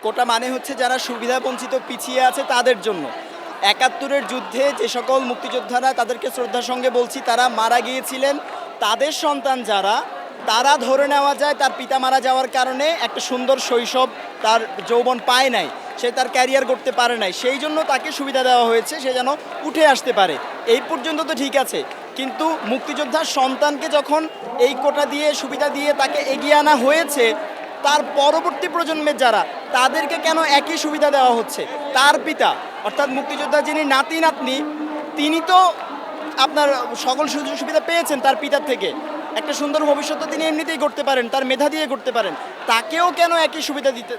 কোটা মানে হচ্ছে যারা সুবিধাবঞ্চিত পিছিয়ে আছে তাদের জন্য। ৭১-এর যুদ্ধে যে সকল মুক্তিযোদ্ধারা, তাদেরকে শ্রদ্ধার সঙ্গে বলছি, তারা মারা গিয়েছিলেন, তাদের সন্তান যারা, তারা ধরে নেওয়া যায় তার পিতা মারা যাওয়ার কারণে একটা সুন্দর শৈশব, তার যৌবন পায় নাই, সে তার ক্যারিয়ার করতে পারে নাই, সেই জন্য তাকে সুবিধা দেওয়া হয়েছে সে যেন উঠে আসতে পারে। এই পর্যন্ত তো ঠিক আছে, কিন্তু মুক্তিযোদ্ধার সন্তানকে যখন এই কোটা দিয়ে সুবিধা দিয়ে তাকে এগিয়ে আনা হয়েছে, তার পরবর্তী প্রজন্মের যারা, তাদেরকে কেন একই সুবিধা দেওয়া হচ্ছে? তার পিতা অর্থাৎ মুক্তিযোদ্ধা যিনি নাতি নাতনি, তিনি তো আপনার সকল সুযোগ সুবিধা পেয়েছেন তার পিতার থেকে, একটা সুন্দর ভবিষ্যৎ তিনি এমনিতেই করতে পারেন, তার মেধা দিয়ে করতে পারেন, তাকেও কেন একই সুবিধা দিতে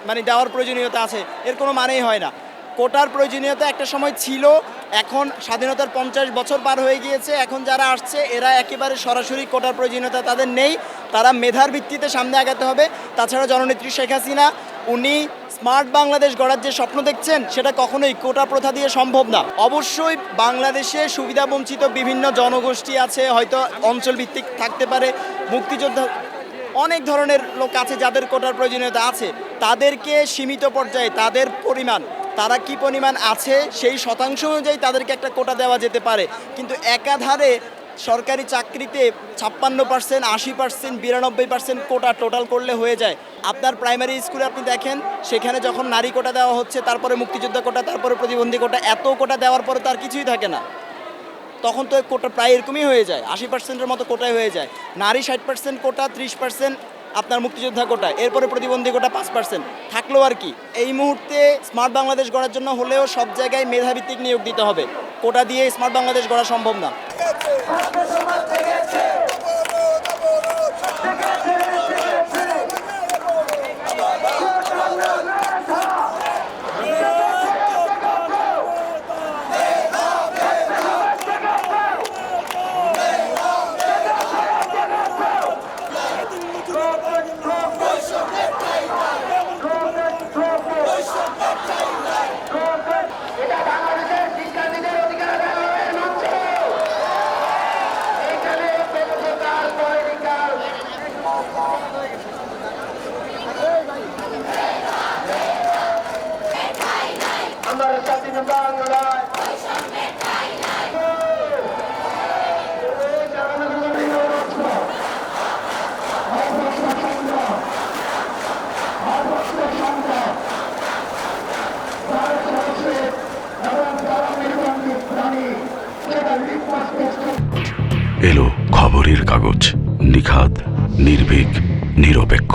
মানে দেওয়ার প্রয়োজনীয়তা আছে? এর কোনো মানেই হয় না। কোটার প্রয়োজনীয়তা একটা সময় ছিল, এখন স্বাধীনতার 50 বছর পার হয়ে গিয়েছে, এখন যারা আসছে এরা একেবারে সরাসরি কোটার প্রয়োজনীয়তা তাদের নেই, তারা মেধার ভিত্তিতে সামনে আগাতে হবে। তাছাড়া জননেত্রী শেখ হাসিনা উনি স্মার্ট বাংলাদেশ গড়ার যে স্বপ্ন দেখছেন, সেটা কখনোই কোটা প্রথা দিয়ে সম্ভব না। অবশ্যই বাংলাদেশে সুবিধাবঞ্চিত বিভিন্ন জনগোষ্ঠী আছে, হয়তো অঞ্চলভিত্তিক থাকতে পারে, মুক্তিযোদ্ধা অনেক ধরনের লোক আছে যাদের কোটার প্রয়োজনীয়তা আছে, তাদেরকে সীমিত পর্যায়ে তাদের পরিমাণ, তারা কি পরিমাণ আছে সেই শতাংশ অনুযায়ী তাদেরকে একটা কোটা দেওয়া যেতে পারে। কিন্তু একাধারে সরকারি চাকরিতে 56%, 80%, 92% কোটা টোটাল করলে হয়ে যায়। আপনার প্রাইমারি স্কুলে আপনি দেখেন, সেখানে যখন নারী কোটা দেওয়া হচ্ছে, তারপরে মুক্তিযোদ্ধা কোটা, তারপরে প্রতিবন্ধী কোটা, এত কোটা দেওয়ার পরে তার কিছুই থাকে না, তখন তো কোটা প্রায় এরকমই হয়ে যায়, 80%-এর মতো কোটায় হয়ে যায়। নারী 60% কোটা, 30% আপনার মুক্তিযোদ্ধা কোটা, এরপরে প্রতিবন্ধী কোটা 5% থাকলো আর কি। এই মুহূর্তে স্মার্ট বাংলাদেশ গড়ার জন্য হলেও সব জায়গায় মেধাভিত্তিক নিয়োগ দিতে হবে, কোটা দিয়ে স্মার্ট বাংলাদেশ গড়া সম্ভব না। এলো খবরের কাগজ, নিখাদ, নির্ভীক, নিরপেক্ষ।